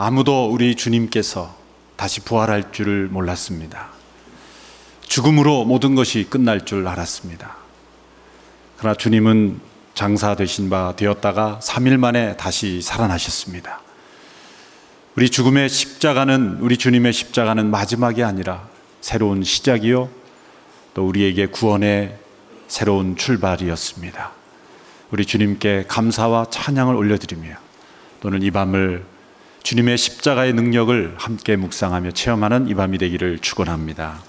아무도 우리 주님께서 다시 부활할 줄을 몰랐습니다. 죽음으로 모든 것이 끝날 줄 알았습니다. 그러나 주님은 장사되신 바 되었다가 3일 만에 다시 살아나셨습니다. 우리 죽음의 십자가는, 우리 주님의 십자가는 마지막이 아니라 새로운 시작이요, 또 우리에게 구원의 새로운 출발이었습니다. 우리 주님께 감사와 찬양을 올려드리며 오늘 이 밤을 주님의 십자가의 능력을 함께 묵상하며 체험하는 이 밤이 되기를 축원합니다.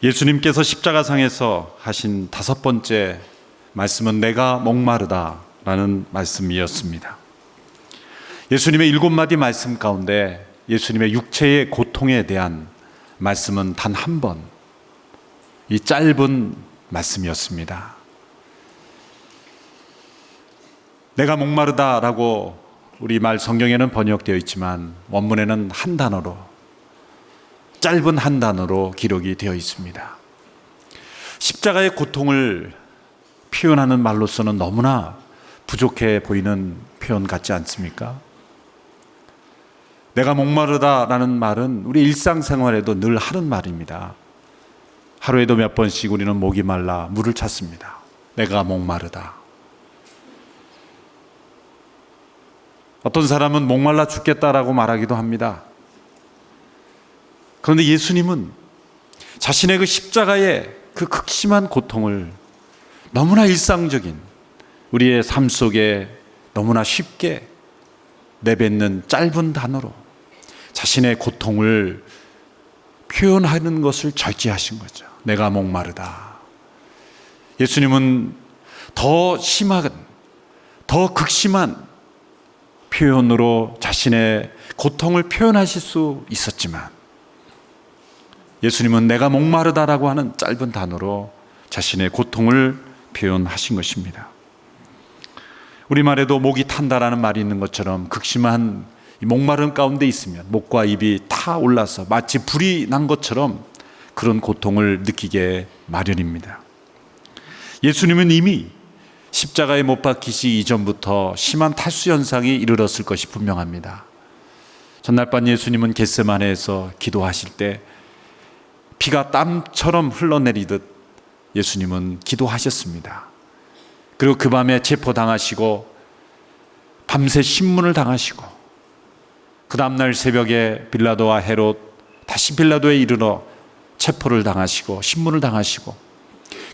예수님께서 십자가상에서 하신 5번째 말씀은 내가 목마르다 라는 말씀이었습니다. 예수님의 7마디 말씀 가운데 예수님의 육체의 고통에 대한 말씀은 단 한 번, 이 짧은 말씀이었습니다. 내가 목마르다 라고 우리말 성경에는 번역되어 있지만 원문에는 한 단어로, 짧은 한 단어로 기록이 되어 있습니다. 십자가의 고통을 표현하는 말로서는 너무나 부족해 보이는 표현 같지 않습니까? 내가 목마르다라는 말은 우리 일상생활에도 늘 하는 말입니다. 하루에도 몇 번씩 우리는 목이 말라 물을 찾습니다. 내가 목마르다. 어떤 사람은 목말라 죽겠다라고 말하기도 합니다. 그런데 예수님은 자신의 그 십자가의 그 극심한 고통을 너무나 일상적인 우리의 삶 속에 너무나 쉽게 내뱉는 짧은 단어로 자신의 고통을 표현하는 것을 절제하신 거죠. 내가 목마르다. 예수님은 더 심한, 더 극심한 표현으로 자신의 고통을 표현하실 수 있었지만 예수님은 내가 목마르다라고 하는 짧은 단어로 자신의 고통을 표현하신 것입니다. 우리말에도 목이 탄다라는 말이 있는 것처럼 극심한 목마름 가운데 있으면 목과 입이 타 올라서 마치 불이 난 것처럼 그런 고통을 느끼게 마련입니다. 예수님은 이미 십자가에 못 박히시 이전부터 심한 탈수 현상이 이르렀을 것이 분명합니다. 전날 밤 예수님은 겟세마네에서 기도하실 때 피가 땀처럼 흘러내리듯 예수님은 기도하셨습니다. 그리고 그 밤에 체포당하시고 밤새 신문을 당하시고 그 다음날 새벽에 빌라도와 헤롯 다시 빌라도에 이르러 체포를 당하시고 신문을 당하시고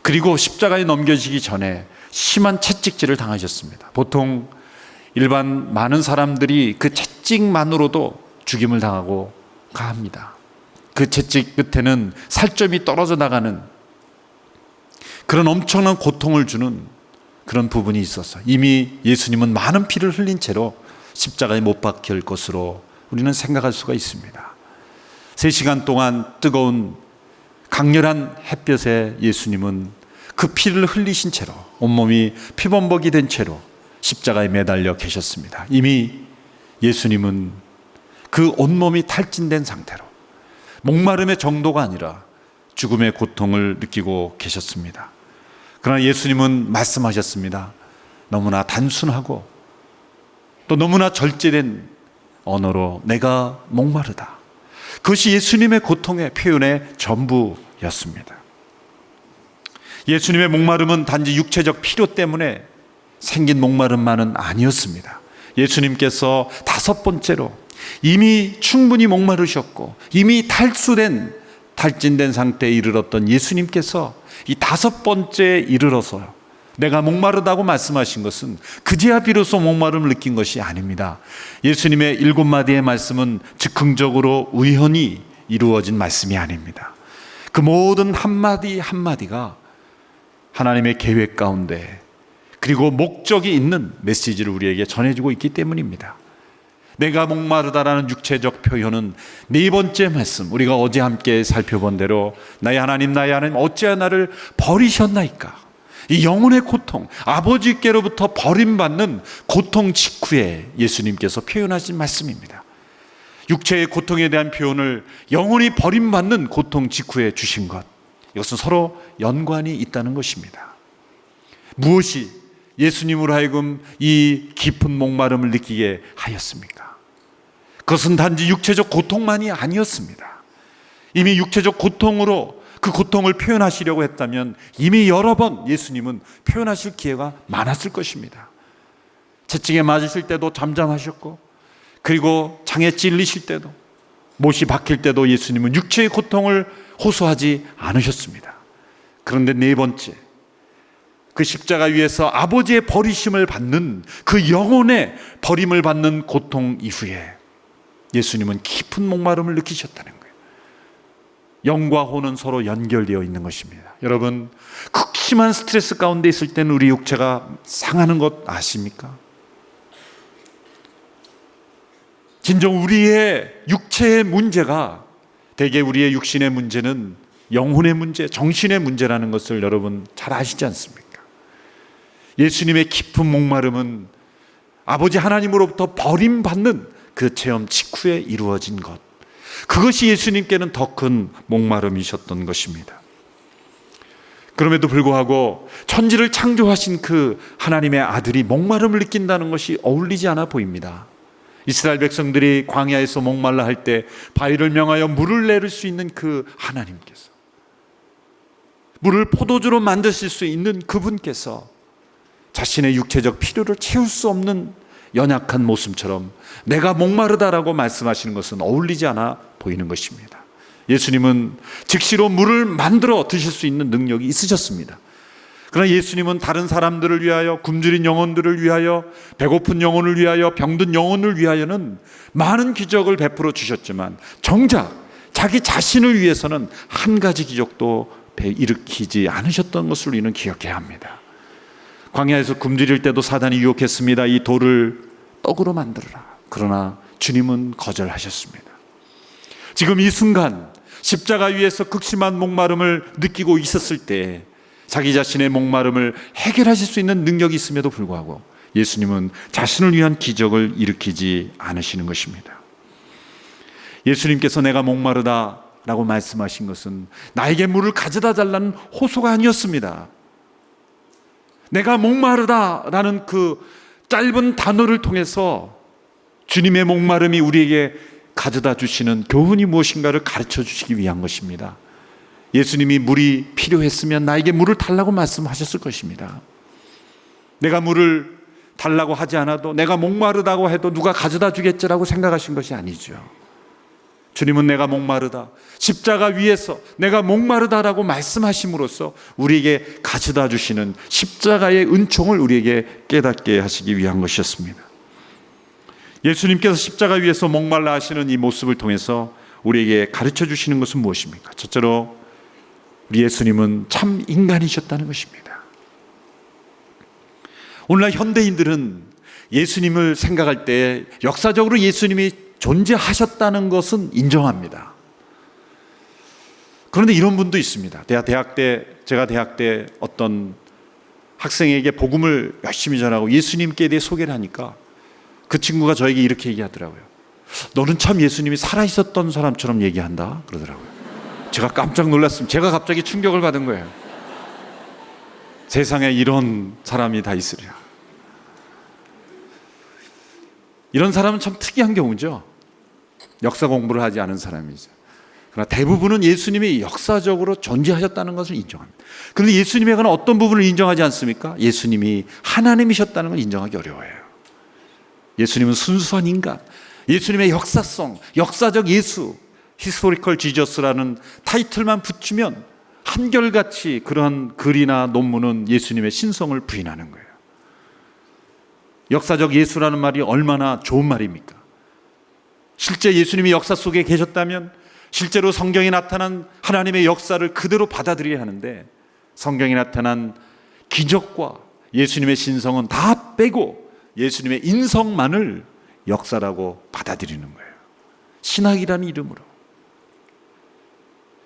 그리고 십자가에 넘겨지기 전에 심한 채찍질을 당하셨습니다. 보통 일반 많은 사람들이 그 채찍만으로도 죽임을 당하고 가합니다. 그 채찍 끝에는 살점이 떨어져 나가는 그런 엄청난 고통을 주는 그런 부분이 있어서 이미 예수님은 많은 피를 흘린 채로 십자가에 못 박힐 것으로 우리는 생각할 수가 있습니다. 3시간 동안 뜨거운 강렬한 햇볕에 예수님은 그 피를 흘리신 채로 온몸이 피범벅이 된 채로 십자가에 매달려 계셨습니다. 이미 예수님은 그 온몸이 탈진된 상태로 목마름의 정도가 아니라 죽음의 고통을 느끼고 계셨습니다. 그러나 예수님은 말씀하셨습니다. 너무나 단순하고 또 너무나 절제된 언어로 내가 목마르다. 그것이 예수님의 고통의 표현의 전부였습니다. 예수님의 목마름은 단지 육체적 필요 때문에 생긴 목마름만은 아니었습니다. 예수님께서 5번째로 이미 충분히 목마르셨고 이미 탈진된 상태에 이르렀던 예수님께서 이 5번째에 이르러서 내가 목마르다고 말씀하신 것은 그제야 비로소 목마름을 느낀 것이 아닙니다. 예수님의 7마디의 말씀은 즉흥적으로 우연히 이루어진 말씀이 아닙니다. 그 모든 한마디 한마디가 하나님의 계획 가운데 그리고 목적이 있는 메시지를 우리에게 전해주고 있기 때문입니다. 내가 목마르다라는 육체적 표현은 4번째 말씀, 우리가 어제 함께 살펴본 대로 나의 하나님 어찌하여 나를 버리셨나이까. 이 영혼의 고통, 아버지께로부터 버림받는 고통 직후에 예수님께서 표현하신 말씀입니다. 육체의 고통에 대한 표현을 영혼이 버림받는 고통 직후에 주신 것, 이것은 서로 연관이 있다는 것입니다. 무엇이 예수님으로 하여금 이 깊은 목마름을 느끼게 하였습니까? 그것은 단지 육체적 고통만이 아니었습니다. 이미 육체적 고통으로 그 고통을 표현하시려고 했다면 이미 여러 번 예수님은 표현하실 기회가 많았을 것입니다. 채찍에 맞으실 때도 잠잠하셨고, 그리고 장에 찔리실 때도, 못이 박힐 때도 예수님은 육체의 고통을 호소하지 않으셨습니다. 그런데 네 번째, 그 십자가 위에서 아버지의 버리심을 받는, 그 영혼의 버림을 받는 고통 이후에 예수님은 깊은 목마름을 느끼셨다는 거예요. 영과 혼은 서로 연결되어 있는 것입니다. 여러분, 극심한 스트레스 가운데 있을 때는 우리 육체가 상하는 것 아십니까? 진정 우리의 육체의 문제가, 대개 우리의 육신의 문제는 영혼의 문제, 정신의 문제라는 것을 여러분 잘 아시지 않습니까? 예수님의 깊은 목마름은 아버지 하나님으로부터 버림받는 그 체험 직후에 이루어진 것, 그것이 예수님께는 더 큰 목마름이셨던 것입니다. 그럼에도 불구하고 천지를 창조하신 그 하나님의 아들이 목마름을 느낀다는 것이 어울리지 않아 보입니다. 이스라엘 백성들이 광야에서 목말라 할 때 바위를 명하여 물을 내릴 수 있는 그 하나님께서, 물을 포도주로 만드실 수 있는 그분께서 자신의 육체적 필요를 채울 수 없는 연약한 모습처럼 내가 목마르다라고 말씀하시는 것은 어울리지 않아 보이는 것입니다. 예수님은 즉시로 물을 만들어 드실 수 있는 능력이 있으셨습니다. 그러나 예수님은 다른 사람들을 위하여, 굶주린 영혼들을 위하여, 배고픈 영혼을 위하여, 병든 영혼을 위하여는 많은 기적을 베풀어 주셨지만 정작 자기 자신을 위해서는 한 가지 기적도 일으키지 않으셨던 것을 우리는 기억해야 합니다. 광야에서 굶주릴 때도 사단이 유혹했습니다. 이 돌을 떡으로 만들어라. 그러나 주님은 거절하셨습니다. 지금 이 순간 십자가 위에서 극심한 목마름을 느끼고 있었을 때 자기 자신의 목마름을 해결하실 수 있는 능력이 있음에도 불구하고 예수님은 자신을 위한 기적을 일으키지 않으시는 것입니다. 예수님께서 내가 목마르다라고 말씀하신 것은 나에게 물을 가져다 달라는 호소가 아니었습니다. 내가 목마르다라는 그 짧은 단어를 통해서 주님의 목마름이 우리에게 가져다 주시는 교훈이 무엇인가를 가르쳐 주시기 위한 것입니다. 예수님이 물이 필요했으면 나에게 물을 달라고 말씀하셨을 것입니다. 내가 물을 달라고 하지 않아도, 내가 목마르다고 해도 누가 가져다 주겠지라고 생각하신 것이 아니죠. 주님은 내가 목마르다, 십자가 위에서 내가 목마르다라고 말씀하심으로써 우리에게 가져다 주시는 십자가의 은총을 우리에게 깨닫게 하시기 위한 것이었습니다. 예수님께서 십자가 위에서 목말라 하시는 이 모습을 통해서 우리에게 가르쳐 주시는 것은 무엇입니까? 첫째로 우리 예수님은 참 인간이셨다는 것입니다. 오늘날 현대인들은 예수님을 생각할 때 역사적으로 예수님이 존재하셨다는 것은 인정합니다. 그런데 이런 분도 있습니다. 제가 대학 때 어떤 학생에게 복음을 열심히 전하고 예수님께 대해 소개를 하니까 그 친구가 저에게 이렇게 얘기하더라고요. 너는 참 예수님이 살아있었던 사람처럼 얘기한다 그러더라고요. 제가 깜짝 놀랐습니다. 제가 갑자기 충격을 받은 거예요. 세상에 이런 사람이 다 있으리라. 이런 사람은 참 특이한 경우죠. 역사 공부를 하지 않은 사람이죠. 그러나 대부분은 예수님이 역사적으로 존재하셨다는 것을 인정합니다. 그런데 예수님에 관한 어떤 부분을 인정하지 않습니까? 예수님이 하나님이셨다는 걸 인정하기 어려워요. 예수님은 순수한 인간, 예수님의 역사성, 역사적 예수, 히스토리컬 지저스라는 타이틀만 붙이면 한결같이 그러한 글이나 논문은 예수님의 신성을 부인하는 거예요. 역사적 예수라는 말이 얼마나 좋은 말입니까? 실제 예수님이 역사 속에 계셨다면 실제로 성경에 나타난 하나님의 역사를 그대로 받아들여야 하는데, 성경에 나타난 기적과 예수님의 신성은 다 빼고 예수님의 인성만을 역사라고 받아들이는 거예요. 신학이라는 이름으로.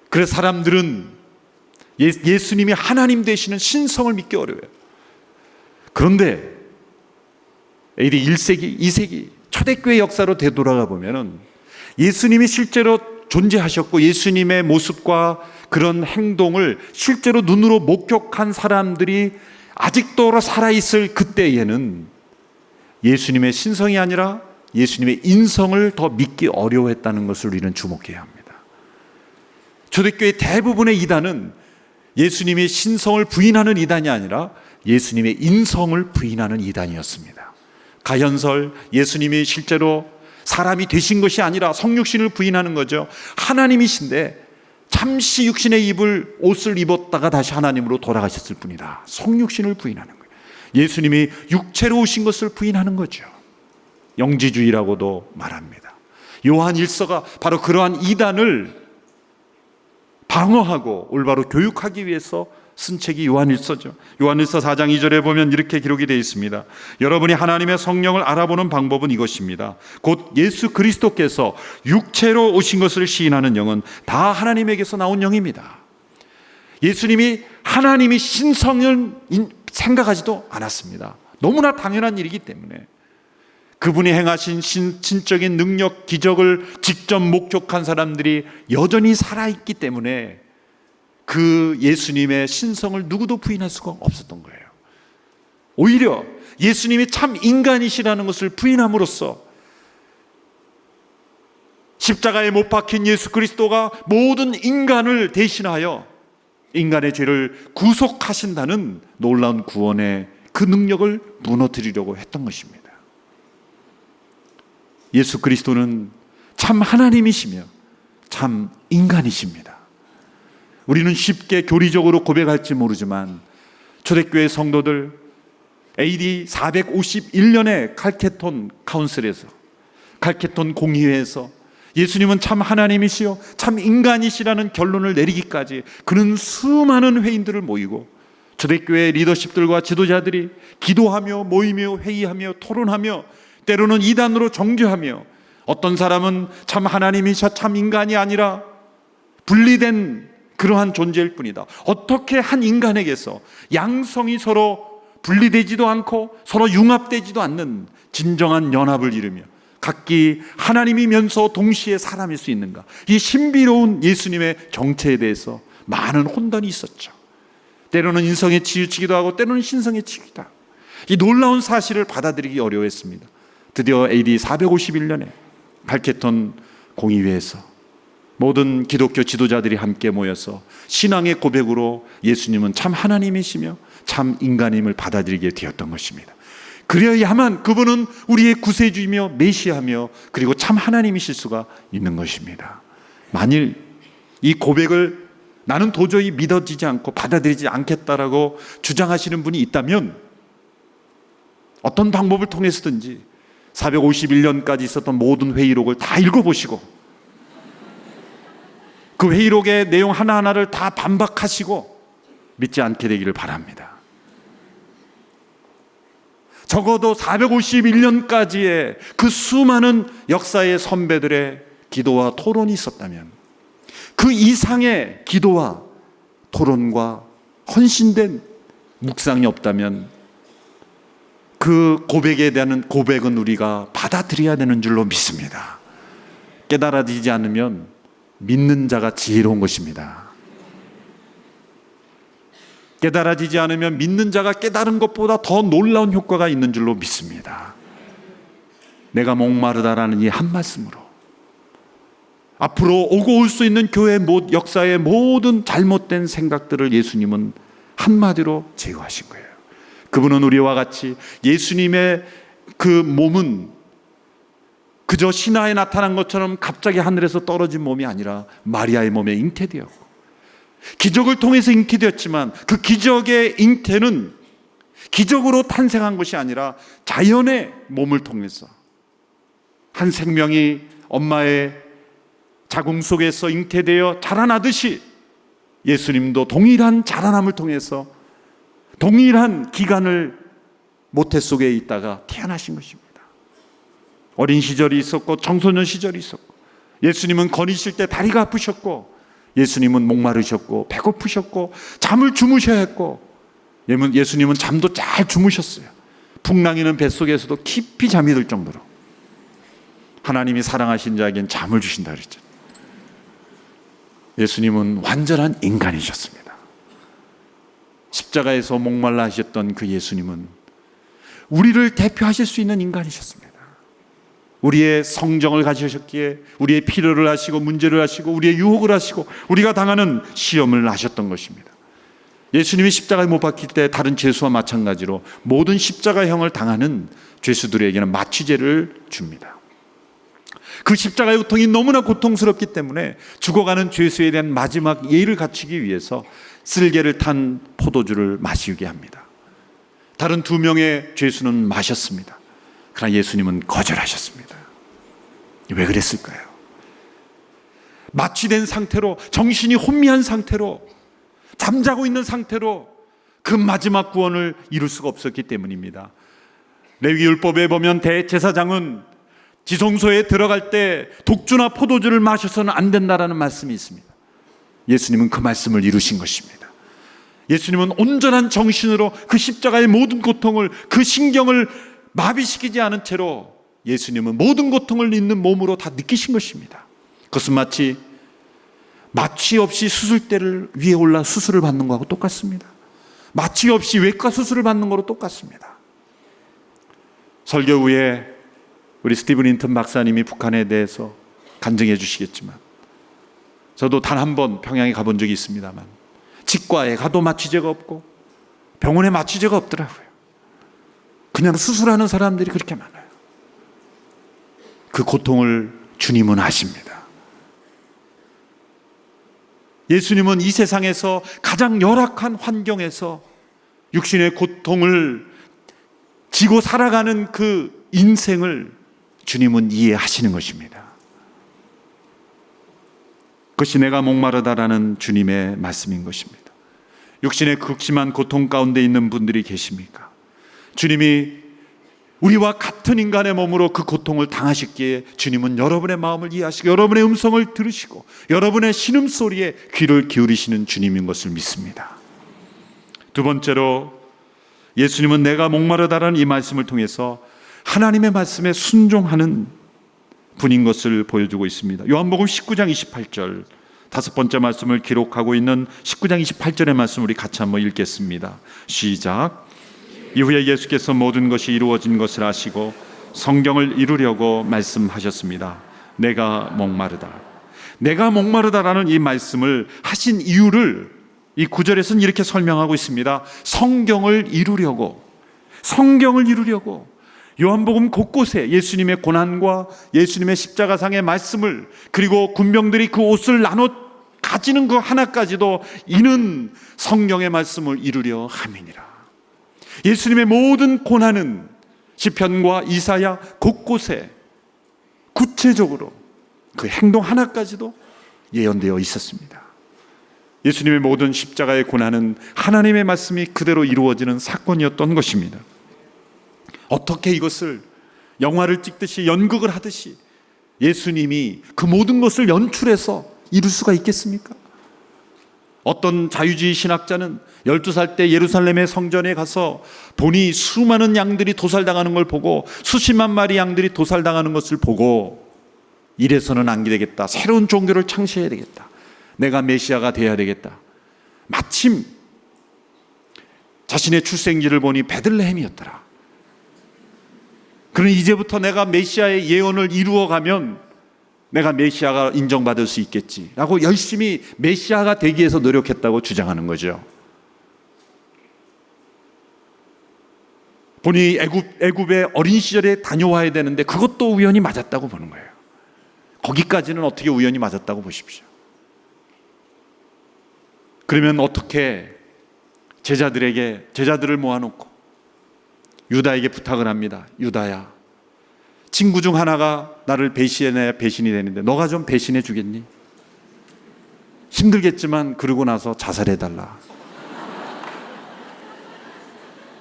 그래서 사람들은 예수님이 하나님 되시는 신성을 믿기 어려워요. 그런데 AD 1세기, 2세기 초대교회 역사로 되돌아가 보면은 예수님이 실제로 존재하셨고 예수님의 모습과 그런 행동을 실제로 눈으로 목격한 사람들이 아직도 살아있을 그때에는 예수님의 신성이 아니라 예수님의 인성을 더 믿기 어려워했다는 것을 우리는 주목해야 합니다. 초대교회 대부분의 이단은 예수님의 신성을 부인하는 이단이 아니라 예수님의 인성을 부인하는 이단이었습니다. 가현설, 예수님이 실제로 사람이 되신 것이 아니라 성육신을 부인하는 거죠. 하나님이신데 잠시 육신의 옷을 입었다가 다시 하나님으로 돌아가셨을 뿐이다. 성육신을 부인하는 거예요. 예수님이 육체로 오신 것을 부인하는 거죠. 영지주의라고도 말합니다. 요한 1서가 바로 그러한 이단을 방어하고 올바로 교육하기 위해서 쓴 책이 요한 1서죠. 요한 1서 4장 2절에 보면 이렇게 기록이 되어 있습니다. 여러분이 하나님의 성령을 알아보는 방법은 이것입니다. 곧 예수 그리스도께서 육체로 오신 것을 시인하는 영은 다 하나님에게서 나온 영입니다. 예수님이 하나님이 신성을 생각하지도 않았습니다. 너무나 당연한 일이기 때문에 그분이 행하신 신적인 능력, 기적을 직접 목격한 사람들이 여전히 살아있기 때문에 그 예수님의 신성을 누구도 부인할 수가 없었던 거예요. 오히려 예수님이 참 인간이시라는 것을 부인함으로써 십자가에 못 박힌 예수 그리스도가 모든 인간을 대신하여 인간의 죄를 구속하신다는 놀라운 구원의 그 능력을 무너뜨리려고 했던 것입니다. 예수 그리스도는 참 하나님이시며 참 인간이십니다. 우리는 쉽게 교리적으로 고백할지 모르지만 초대교회 성도들 AD 451년에 칼케톤 카운슬에서, 칼케톤 공의회에서 예수님은 참 하나님이시요 참 인간이시라는 결론을 내리기까지 그는 수많은 회인들을 모이고 초대교회 리더십들과 지도자들이 기도하며 모이며 회의하며 토론하며 때로는 이단으로 정죄하며 어떤 사람은 참 하나님이셔 참 인간이 아니라 분리된 그러한 존재일 뿐이다. 어떻게 한 인간에게서 양성이 서로 분리되지도 않고 서로 융합되지도 않는 진정한 연합을 이루며 각기 하나님이면서 동시에 사람일 수 있는가? 이 신비로운 예수님의 정체에 대해서 많은 혼돈이 있었죠. 때로는 인성에 치우치기도 하고 때로는 신성에 치우치기도 하고 이 놀라운 사실을 받아들이기 어려워했습니다. 드디어 AD 451년에 칼케톤 공의회에서 모든 기독교 지도자들이 함께 모여서 신앙의 고백으로 예수님은 참 하나님이시며 참 인간임을 받아들이게 되었던 것입니다. 그래야만 그분은 우리의 구세주이며 메시아며 그리고 참 하나님이실 수가 있는 것입니다. 만일 이 고백을 나는 도저히 믿어지지 않고 받아들이지 않겠다라고 주장하시는 분이 있다면 어떤 방법을 통해서든지 451년까지 있었던 모든 회의록을 다 읽어보시고 그 회의록의 내용 하나하나를 다 반박하시고 믿지 않게 되기를 바랍니다. 적어도 451년까지의 그 수많은 역사의 선배들의 기도와 토론이 있었다면 그 이상의 기도와 토론과 헌신된 묵상이 없다면 그 고백에 대한 고백은 우리가 받아들여야 되는 줄로 믿습니다. 깨달아지지 않으면 믿는 자가 지혜로운 것입니다. 깨달아지지 않으면 믿는 자가 깨달은 것보다 더 놀라운 효과가 있는 줄로 믿습니다. 내가 목마르다라는 이 한 말씀으로 앞으로 오고 올 수 있는 교회 역사의 모든 잘못된 생각들을 예수님은 한마디로 제거하신 거예요. 그분은 우리와 같이 예수님의 그 몸은 그저 신화에 나타난 것처럼 갑자기 하늘에서 떨어진 몸이 아니라 마리아의 몸에 잉태되었고 기적을 통해서 잉태되었지만 그 기적의 잉태는 기적으로 탄생한 것이 아니라 자연의 몸을 통해서 한 생명이 엄마의 자궁 속에서 잉태되어 자라나듯이 예수님도 동일한 자라남을 통해서 동일한 기간을 모태 속에 있다가 태어나신 것입니다. 어린 시절이 있었고 청소년 시절이 있었고 예수님은 거니실 때 다리가 아프셨고 예수님은 목마르셨고 배고프셨고 잠을 주무셔야 했고 예수님은 잠도 잘 주무셨어요. 풍랑이는 뱃속에서도 깊이 잠이 들 정도로 하나님이 사랑하신 자에겐 잠을 주신다 그랬죠. 예수님은 완전한 인간이셨습니다. 십자가에서 목말라 하셨던 그 예수님은 우리를 대표하실 수 있는 인간이셨습니다. 우리의 성정을 가지셨기에 우리의 필요를 아시고 문제를 아시고 우리의 유혹을 아시고 우리가 당하는 시험을 아셨던 것입니다. 예수님이 십자가에 못 박힐 때 다른 죄수와 마찬가지로 모든 십자가형을 당하는 죄수들에게는 마취제를 줍니다. 그 십자가의 고통이 너무나 고통스럽기 때문에 죽어가는 죄수에 대한 마지막 예의를 갖추기 위해서 쓸개를 탄 포도주를 마시게 합니다. 다른 2명의 죄수는 마셨습니다. 그러나 예수님은 거절하셨습니다. 왜 그랬을까요? 마취된 상태로, 정신이 혼미한 상태로, 잠자고 있는 상태로 그 마지막 구원을 이룰 수가 없었기 때문입니다. 레위율법에 보면 대제사장은 지성소에 들어갈 때 독주나 포도주를 마셔서는 안 된다라는 말씀이 있습니다. 예수님은 그 말씀을 이루신 것입니다. 예수님은 온전한 정신으로 그 십자가의 모든 고통을, 그 신경을 마비시키지 않은 채로 예수님은 모든 고통을 있는 몸으로 다 느끼신 것입니다. 그것은 마치 마취 없이 수술대를 위에 올라 수술을 받는 거하고 똑같습니다. 마취 없이 외과 수술을 받는 거로 똑같습니다. 설교 후에 우리 스티븐 인턴 박사님이 북한에 대해서 간증해 주시겠지만 저도 단 한 번 평양에 가본 적이 있습니다만 치과에 가도 마취제가 없고 병원에 마취제가 없더라고요. 그냥 수술하는 사람들이 그렇게 많아요. 그 고통을 주님은 아십니다. 예수님은 이 세상에서 가장 열악한 환경에서 육신의 고통을 지고 살아가는 그 인생을 주님은 이해하시는 것입니다. 그것이 내가 목마르다라는 주님의 말씀인 것입니다. 육신의 극심한 고통 가운데 있는 분들이 계십니까? 주님이 우리와 같은 인간의 몸으로 그 고통을 당하셨기에 주님은 여러분의 마음을 이해하시고 여러분의 음성을 들으시고 여러분의 신음소리에 귀를 기울이시는 주님인 것을 믿습니다. 두 번째로 예수님은 내가 목마르다라는 이 말씀을 통해서 하나님의 말씀에 순종하는 분인 것을 보여주고 있습니다. 요한복음 19장 28절, 다섯 번째 말씀을 기록하고 있는 19장 28절의 말씀 우리 같이 한번 읽겠습니다. 시작. 이후에 예수께서 모든 것이 이루어진 것을 아시고 성경을 이루려고 말씀하셨습니다. 내가 목마르다. 내가 목마르다라는 이 말씀을 하신 이유를 이 구절에서는 이렇게 설명하고 있습니다. 성경을 이루려고. 요한복음 곳곳에 예수님의 고난과 예수님의 십자가상의 말씀을, 그리고 군병들이 그 옷을 나눠 가지는 그 하나까지도 이는 성경의 말씀을 이루려 함이니라. 예수님의 모든 고난은 시편과 이사야 곳곳에 구체적으로 그 행동 하나까지도 예언되어 있었습니다. 예수님의 모든 십자가의 고난은 하나님의 말씀이 그대로 이루어지는 사건이었던 것입니다. 어떻게 이것을 영화를 찍듯이 연극을 하듯이 예수님이 그 모든 것을 연출해서 이룰 수가 있겠습니까? 어떤 자유주의 신학자는 12살 때 예루살렘의 성전에 가서 보니 수많은 양들이 도살당하는 걸 보고, 수십만 마리 양들이 도살당하는 것을 보고, 이래서는 안 되겠다, 새로운 종교를 창시해야 되겠다, 내가 메시아가 돼야 되겠다. 마침 자신의 출생지를 보니 베들레헴이었더라. 그러니 이제부터 내가 메시아의 예언을 이루어가면 내가 메시아가 인정받을 수 있겠지라고 열심히 메시아가 되기 위해서 노력했다고 주장하는 거죠. 본인이 애굽에 어린 시절에 다녀와야 되는데 그것도 우연히 맞았다고 보는 거예요. 거기까지는 어떻게 우연히 맞았다고 보십시오. 그러면 어떻게 제자들을 모아놓고 유다에게 부탁을 합니다. 유다야, 친구 중 하나가 나를 배신해야 배신이 되는데 너가 좀 배신해 주겠니? 힘들겠지만 그러고 나서 자살해달라.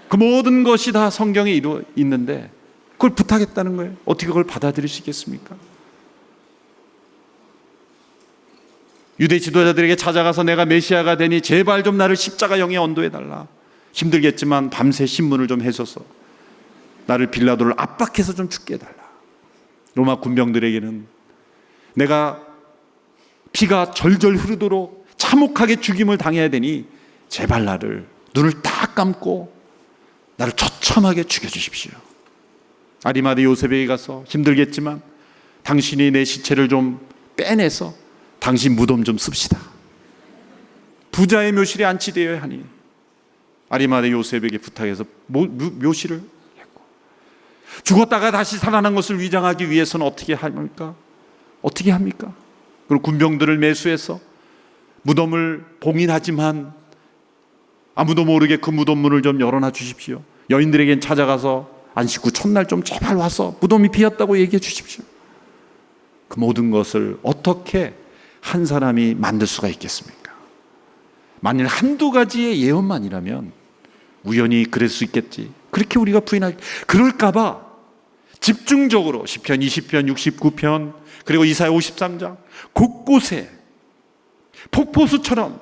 그 모든 것이 다 성경에 이루어 있는데 그걸 부탁했다는 거예요. 어떻게 그걸 받아들일 수 있겠습니까? 유대 지도자들에게 찾아가서 내가 메시아가 되니 제발 좀 나를 십자가형에 언도해달라. 힘들겠지만 밤새 신문을 좀 해줘서 나를 빌라도를 압박해서 좀 죽게 해달라. 로마 군병들에게는 내가 피가 절절 흐르도록 참혹하게 죽임을 당해야 되니 제발 나를 눈을 딱 감고 나를 처참하게 죽여주십시오. 아리마대 요셉에게 가서 힘들겠지만 당신이 내 시체를 좀 빼내서 당신 무덤 좀 씁시다. 부자의 묘실에 안치되어야 하니 아리마대 요셉에게 부탁해서 묘실을 했고, 죽었다가 다시 살아난 것을 위장하기 위해서는 어떻게 합니까? 어떻게 합니까? 그리고 군병들을 매수해서 무덤을 봉인하지만 아무도 모르게 그 무덤 문을 좀 열어놔 주십시오. 여인들에겐 찾아가서 안식 후 첫날 좀 제발 와서 무덤이 비었다고 얘기해 주십시오. 그 모든 것을 어떻게 한 사람이 만들 수가 있겠습니까? 만일 한두 가지의 예언만이라면 우연히 그럴 수 있겠지, 그렇게 우리가 부인하기, 그럴까봐 집중적으로 시편 20편, 69편, 그리고 이사야 53장 곳곳에 폭포수처럼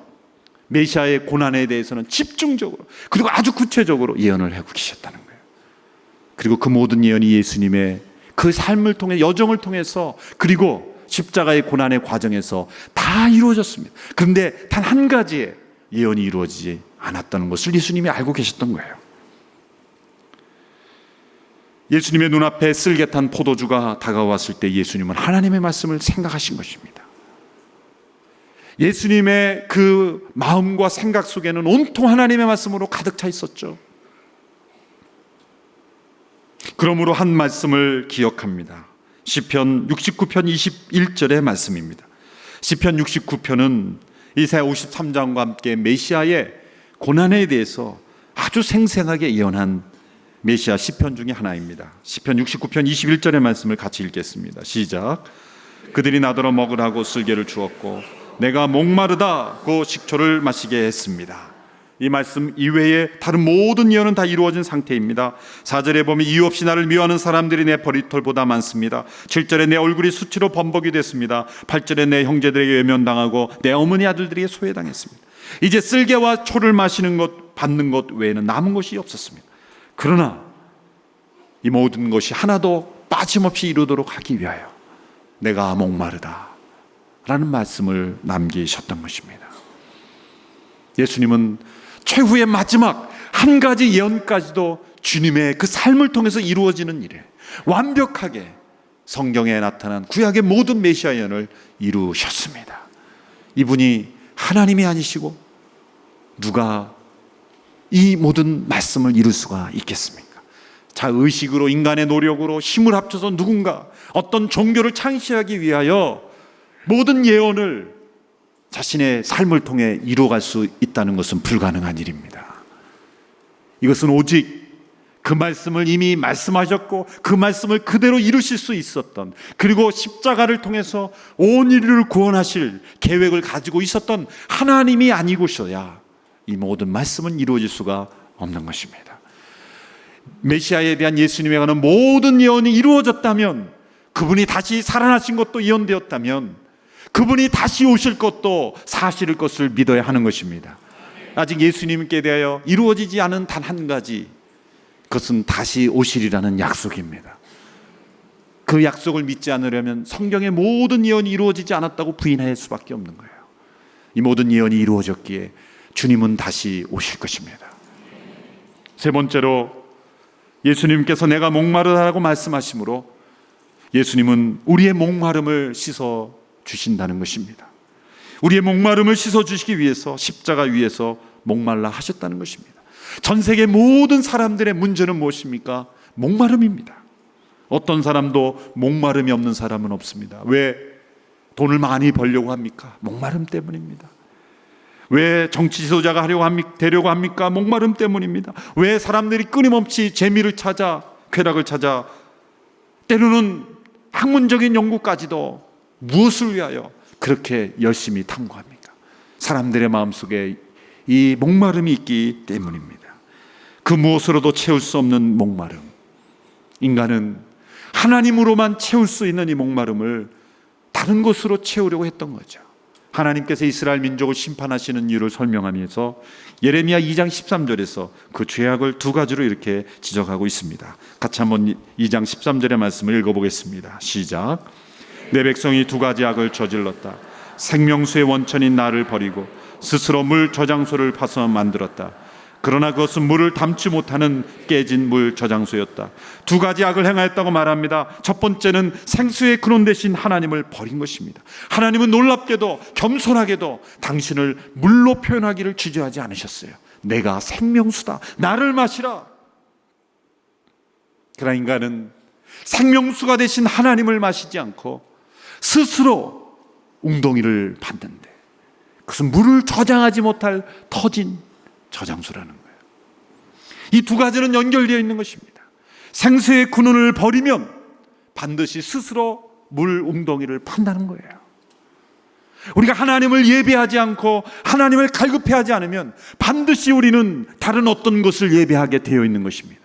메시아의 고난에 대해서는 집중적으로 그리고 아주 구체적으로 예언을 하고 계셨다는 거예요. 그리고 그 모든 예언이 예수님의 그 삶을 통해, 여정을 통해서, 그리고 십자가의 고난의 과정에서 다 이루어졌습니다. 그런데 단 한 가지의 예언이 이루어지지 않았다는 것을 예수님이 알고 계셨던 거예요. 예수님의 눈앞에 쓸개탄 포도주가 다가왔을 때 예수님은 하나님의 말씀을 생각하신 것입니다. 예수님의 그 마음과 생각 속에는 온통 하나님의 말씀으로 가득 차 있었죠. 그러므로 한 말씀을 기억합니다. 시편 69편 21절의 말씀입니다. 시편 69편은 이사야 53장과 함께 메시아의 고난에 대해서 아주 생생하게 예언한 메시아 시편 중에 하나입니다. 시편 69편 21절의 말씀을 같이 읽겠습니다. 시작. 그들이 나더러 먹으라고 쓸개를 주었고 내가 목마르다고 식초를 마시게 했습니다. 이 말씀 이외에 다른 모든 예언은 다 이루어진 상태입니다. 4절에 보면 이유 없이 나를 미워하는 사람들이 내 버리털보다 많습니다. 7절에 내 얼굴이 수치로 범벅이 됐습니다. 8절에 내 형제들에게 외면당하고 내 어머니 아들들에게 소외당했습니다. 이제 쓸개와 초를 마시는 것, 받는 것 외에는 남은 것이 없었습니다. 그러나 이 모든 것이 하나도 빠짐없이 이루도록 하기 위하여 내가 목마르다 라는 말씀을 남기셨던 것입니다. 예수님은 최후의 마지막 한 가지 예언까지도 주님의 그 삶을 통해서 이루어지는 일에 완벽하게 성경에 나타난 구약의 모든 메시아 예언을 이루셨습니다. 이분이 하나님이 아니시고 누가 이 모든 말씀을 이룰 수가 있겠습니까? 자의식으로, 인간의 노력으로 힘을 합쳐서 누군가 어떤 종교를 창시하기 위하여 모든 예언을 자신의 삶을 통해 이루어갈 수 있다는 것은 불가능한 일입니다. 이것은 오직 그 말씀을 이미 말씀하셨고 그 말씀을 그대로 이루실 수 있었던, 그리고 십자가를 통해서 온 인류를 구원하실 계획을 가지고 있었던 하나님이 아니고서야 이 모든 말씀은 이루어질 수가 없는 것입니다. 메시아에 대한 예수님에 관한 모든 예언이 이루어졌다면, 그분이 다시 살아나신 것도 예언되었다면, 그분이 다시 오실 것도 사실일 것을 믿어야 하는 것입니다. 아직 예수님께 대하여 이루어지지 않은 단 한 가지, 그것은 다시 오시리라는 약속입니다. 그 약속을 믿지 않으려면 성경의 모든 예언이 이루어지지 않았다고 부인할 수밖에 없는 거예요. 이 모든 예언이 이루어졌기에 주님은 다시 오실 것입니다. 세 번째로, 예수님께서 내가 목마르다라고 말씀하시므로 예수님은 우리의 목마름을 씻어 주신다는 것입니다. 우리의 목마름을 씻어주시기 위해서 십자가 위에서 목말라 하셨다는 것입니다. 전 세계 모든 사람들의 문제는 무엇입니까? 목마름입니다. 어떤 사람도 목마름이 없는 사람은 없습니다. 왜 돈을 많이 벌려고 합니까? 목마름 때문입니다. 왜 정치 지도자가 되려고 합니까? 목마름 때문입니다. 왜 사람들이 끊임없이 재미를 찾아, 쾌락을 찾아, 때로는 학문적인 연구까지도 무엇을 위하여 그렇게 열심히 탐구합니까? 사람들의 마음속에 이 목마름이 있기 때문입니다. 그 무엇으로도 채울 수 없는 목마름, 인간은 하나님으로만 채울 수 있는 이 목마름을 다른 것으로 채우려고 했던 거죠. 하나님께서 이스라엘 민족을 심판하시는 이유를 설명하면서 예레미야 2장 13절에서 그 죄악을 두 가지로 이렇게 지적하고 있습니다. 같이 한번 2장 13절의 말씀을 읽어보겠습니다. 시작. 내 백성이 두 가지 악을 저질렀다. 생명수의 원천인 나를 버리고 스스로 물 저장소를 파서 만들었다. 그러나 그것은 물을 담지 못하는 깨진 물 저장소였다. 두 가지 악을 행하였다고 말합니다. 첫 번째는 생수의 근원 되신 하나님을 버린 것입니다. 하나님은 놀랍게도 겸손하게도 당신을 물로 표현하기를 주저하지 않으셨어요. 내가 생명수다, 나를 마시라. 그러나 인간은 생명수가 되신 하나님을 마시지 않고 스스로 웅덩이를 받는데, 그것은 물을 저장하지 못할 터진 저장소라는 거예요. 이 두 가지는 연결되어 있는 것입니다. 생수의 근원을 버리면 반드시 스스로 물 웅덩이를 판다는 거예요. 우리가 하나님을 예배하지 않고 하나님을 갈급해하지 않으면 반드시 우리는 다른 어떤 것을 예배하게 되어 있는 것입니다.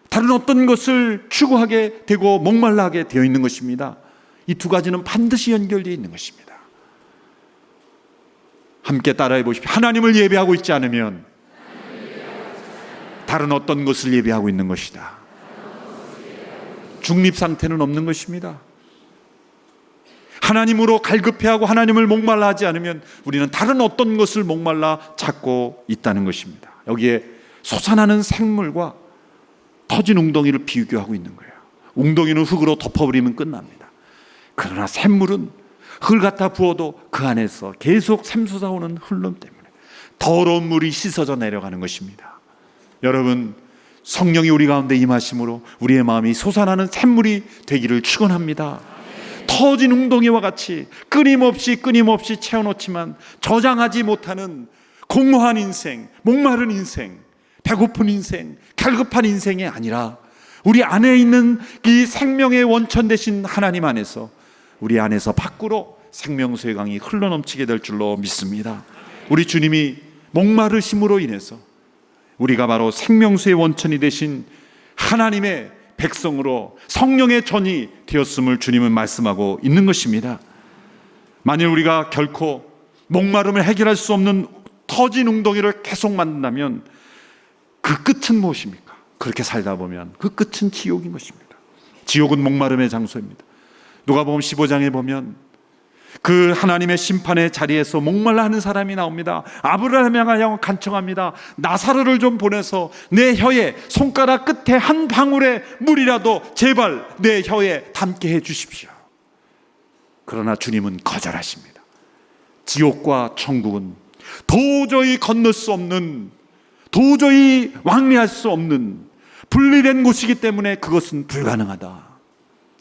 다른 어떤 것을 추구하게 되고 목말라하게 되어 있는 것입니다. 이 두 가지는 반드시 연결되어 있는 것입니다. 함께 따라해 보십시오. 하나님을 예배하고 있지 않으면 다른 어떤 것을 예배하고 있는 것이다. 중립 상태는 없는 것입니다. 하나님으로 갈급해하고 하나님을 목말라 하지 않으면 우리는 다른 어떤 것을 목말라 찾고 있다는 것입니다. 여기에 솟아나는 생물과 터진 웅덩이를 비교하고 있는 거예요. 웅덩이는 흙으로 덮어버리면 끝납니다. 그러나 샘물은 흙을 갖다 부어도 그 안에서 계속 샘솟아오는 흘름 때문에 더러운 물이 씻어져 내려가는 것입니다. 여러분, 성령이 우리 가운데 임하심으로 우리의 마음이 솟아나는 샘물이 되기를 축원합니다. 터진 웅덩이와 같이 끊임없이 채워놓지만 저장하지 못하는 공허한 인생, 목마른 인생, 배고픈 인생, 갈급한 인생이 아니라 우리 안에 있는 이 생명의 원천 되신 하나님 안에서 우리 안에서 밖으로 생명수의 강이 흘러넘치게 될 줄로 믿습니다. 우리 주님이 목마르심으로 인해서 우리가 바로 생명수의 원천이 되신 하나님의 백성으로 성령의 전이 되었음을 주님은 말씀하고 있는 것입니다. 만일 우리가 결코 목마름을 해결할 수 없는 터진 웅덩이를 계속 만든다면 그 끝은 무엇입니까? 그렇게 살다 보면 그 끝은 지옥인 것입니다. 지옥은 목마름의 장소입니다. 누가복음 15장에 보면 그 하나님의 심판의 자리에서 목말라 하는 사람이 나옵니다. 아브라함을 향하여 간청합니다. 나사로를 좀 보내서 내 혀에, 손가락 끝에 한 방울의 물이라도 제발 내 혀에 담게 해 주십시오. 그러나 주님은 거절하십니다. 지옥과 천국은 도저히 건널 수 없는, 도저히 왕래할 수 없는 분리된 곳이기 때문에 그것은 불가능하다.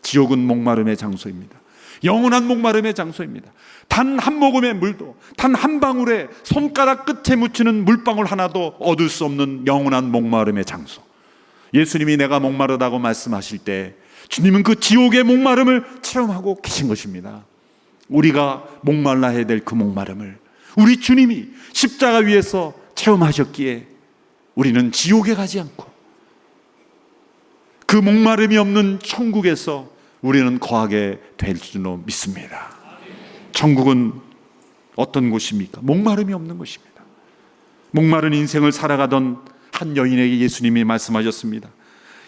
지옥은 목마름의 장소입니다. 영원한 목마름의 장소입니다. 단 한 모금의 물도, 단 한 방울의 손가락 끝에 묻히는 물방울 하나도 얻을 수 없는 영원한 목마름의 장소. 예수님이 내가 목마르다고 말씀하실 때 주님은 그 지옥의 목마름을 체험하고 계신 것입니다. 우리가 목말라 해야 될 그 목마름을 우리 주님이 십자가 위에서 체험하셨기에 우리는 지옥에 가지 않고 그 목마름이 없는 천국에서 우리는 거하게 될 줄로 믿습니다. 천국은 어떤 곳입니까? 목마름이 없는 곳입니다. 목마른 인생을 살아가던 한 여인에게 예수님이 말씀하셨습니다.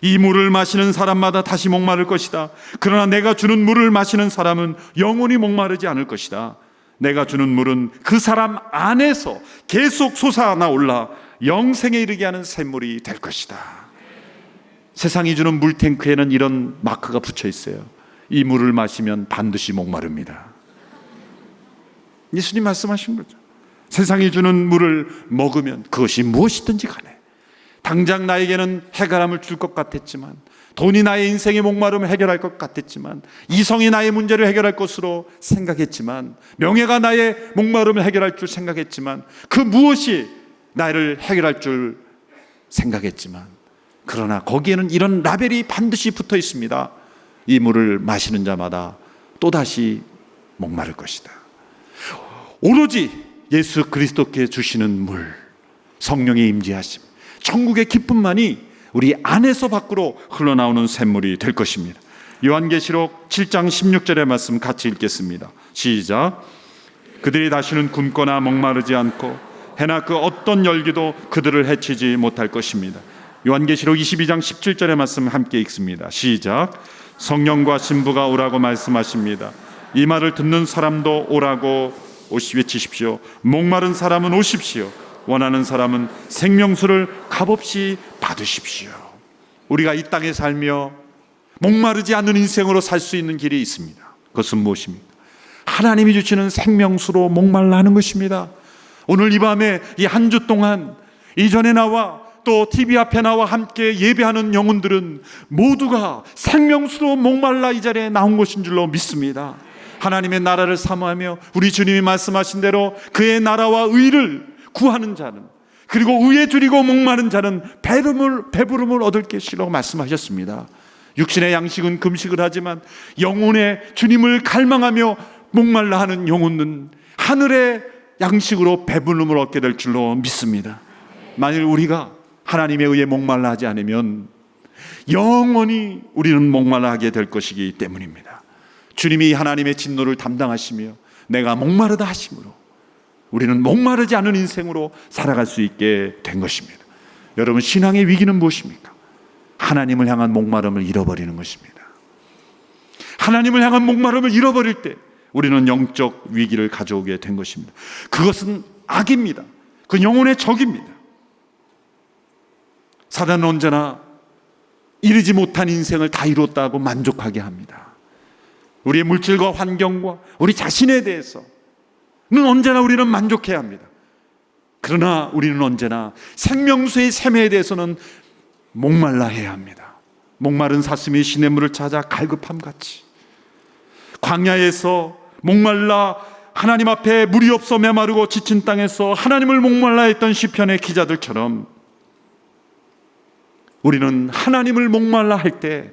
이 물을 마시는 사람마다 다시 목마를 것이다. 그러나 내가 주는 물을 마시는 사람은 영원히 목마르지 않을 것이다. 내가 주는 물은 그 사람 안에서 계속 솟아나 올라 영생에 이르게 하는 샘물이 될 것이다. 세상이 주는 물탱크에는 이런 마크가 붙여 있어요. 이 물을 마시면 반드시 목마릅니다. 예수님 말씀하신 거죠. 세상이 주는 물을 먹으면 그것이 무엇이든지 간에 당장 나에게는 해결함을 줄 것 같았지만, 돈이 나의 인생의 목마름을 해결할 것 같았지만, 이성이 나의 문제를 해결할 것으로 생각했지만, 명예가 나의 목마름을 해결할 줄 생각했지만, 그 무엇이 나를 해결할 줄 생각했지만, 그러나 거기에는 이런 라벨이 반드시 붙어 있습니다. 이 물을 마시는 자마다 또다시 목마를 것이다. 오로지 예수 그리스도께 주시는 물, 성령의 임재하심, 천국의 기쁨만이 우리 안에서 밖으로 흘러나오는 샘물이 될 것입니다. 요한계시록 7장 16절의 말씀 같이 읽겠습니다. 시작. 그들이 다시는 굶거나 목마르지 않고 해나 그 어떤 열기도 그들을 해치지 못할 것입니다. 요한계시록 22장 17절의 말씀 함께 읽습니다. 시작. 성령과 신부가 오라고 말씀하십니다. 이 말을 듣는 사람도 오라고 외치십시오. 목마른 사람은 오십시오. 원하는 사람은 생명수를 값없이 받으십시오. 우리가 이 땅에 살며 목마르지 않는 인생으로 살 수 있는 길이 있습니다. 그것은 무엇입니까? 하나님이 주시는 생명수로 목말라 하는 것입니다. 오늘 이 밤에 이 한 주 동안 이전에 나와 또 TV 앞에 나와 함께 예배하는 영혼들은 모두가 생명수로 목말라 이 자리에 나온 것인 줄로 믿습니다. 하나님의 나라를 사모하며 우리 주님이 말씀하신 대로 그의 나라와 의를 구하는 자는, 그리고 의에 줄이고 목마른 자는 배부름을 얻을 것이라고 말씀하셨습니다. 육신의 양식은 금식을 하지만 영혼의 주님을 갈망하며 목말라 하는 영혼은 하늘의 양식으로 배부름을 얻게 될 줄로 믿습니다. 만일 우리가 하나님의 의에 목말라 하지 않으면 영원히 우리는 목말라 하게 될 것이기 때문입니다. 주님이 하나님의 진노를 담당하시며 내가 목마르다 하심으로 우리는 목마르지 않은 인생으로 살아갈 수 있게 된 것입니다. 여러분, 신앙의 위기는 무엇입니까? 하나님을 향한 목마름을 잃어버리는 것입니다. 하나님을 향한 목마름을 잃어버릴 때 우리는 영적 위기를 가져오게 된 것입니다. 그것은 악입니다. 그 영혼의 적입니다. 사단은 언제나 이루지 못한 인생을 다 이뤘다고 만족하게 합니다. 우리의 물질과 환경과 우리 자신에 대해서는 언제나 우리는 만족해야 합니다. 그러나 우리는 언제나 생명수의 샘에 대해서는 목말라 해야 합니다. 목마른 사슴이 시냇물을 찾아 갈급함같이 광야에서 목말라 하나님 앞에 물이 없어 메마르고 지친 땅에서 하나님을 목말라 했던 시편의 기자들처럼 우리는 하나님을 목말라 할 때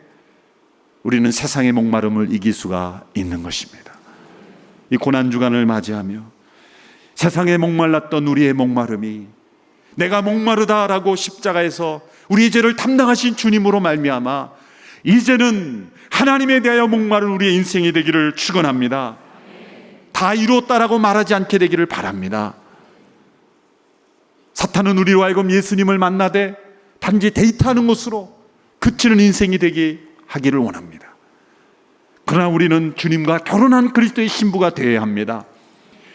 우리는 세상의 목마름을 이길 수가 있는 것입니다. 이 고난주간을 맞이하며 세상에 목말랐던 우리의 목마름이 내가 목마르다라고 십자가에서 우리의 죄를 담당하신 주님으로 말미암아 이제는 하나님에 대하여 목마른 우리의 인생이 되기를 축원합니다. 다 이루었다라고 말하지 않게 되기를 바랍니다. 사탄은 우리로 하여금 예수님을 만나되 단지 데이트하는 것으로 그치는 인생이 되게 하기를 원합니다. 그러나 우리는 주님과 결혼한 그리스도의 신부가 되어야 합니다.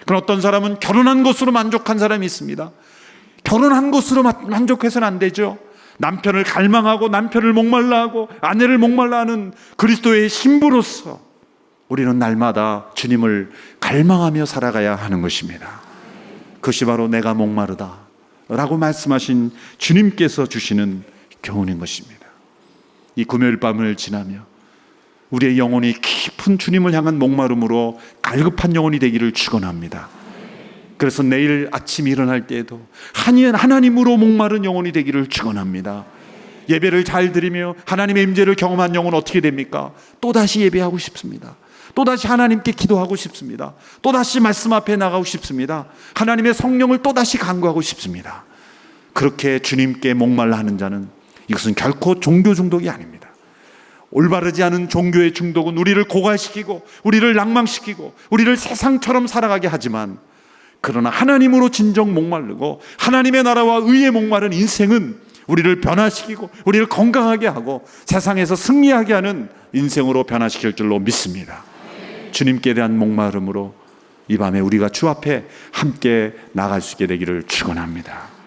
그러나 어떤 사람은 결혼한 것으로 만족한 사람이 있습니다. 결혼한 것으로 만족해서는 안 되죠. 남편을 갈망하고 남편을 목말라 하고 아내를 목말라 하는 그리스도의 신부로서 우리는 날마다 주님을 갈망하며 살아가야 하는 것입니다. 그것이 바로 내가 목마르다 라고 말씀하신 주님께서 주시는 교훈인 것입니다. 이 금요일 밤을 지나며 우리의 영혼이 깊은 주님을 향한 목마름으로 갈급한 영혼이 되기를 축원합니다. 그래서 내일 아침 일어날 때에도 하나님으로 목마른 영혼이 되기를 축원합니다. 예배를 잘 드리며 하나님의 임재를 경험한 영혼은 어떻게 됩니까? 또다시 예배하고 싶습니다. 또다시 하나님께 기도하고 싶습니다. 또다시 말씀 앞에 나가고 싶습니다. 하나님의 성령을 또다시 간구하고 싶습니다. 그렇게 주님께 목말라 하는 자는 이것은 결코 종교 중독이 아닙니다. 올바르지 않은 종교의 중독은 우리를 고갈시키고 우리를 낭망시키고 우리를 세상처럼 살아가게 하지만, 그러나 하나님으로 진정 목마르고 하나님의 나라와 의에 목마른 인생은 우리를 변화시키고 우리를 건강하게 하고 세상에서 승리하게 하는 인생으로 변화시킬 줄로 믿습니다. 주님께 대한 목마름으로 이 밤에 우리가 주 앞에 함께 나갈 수 있게 되기를 축원합니다.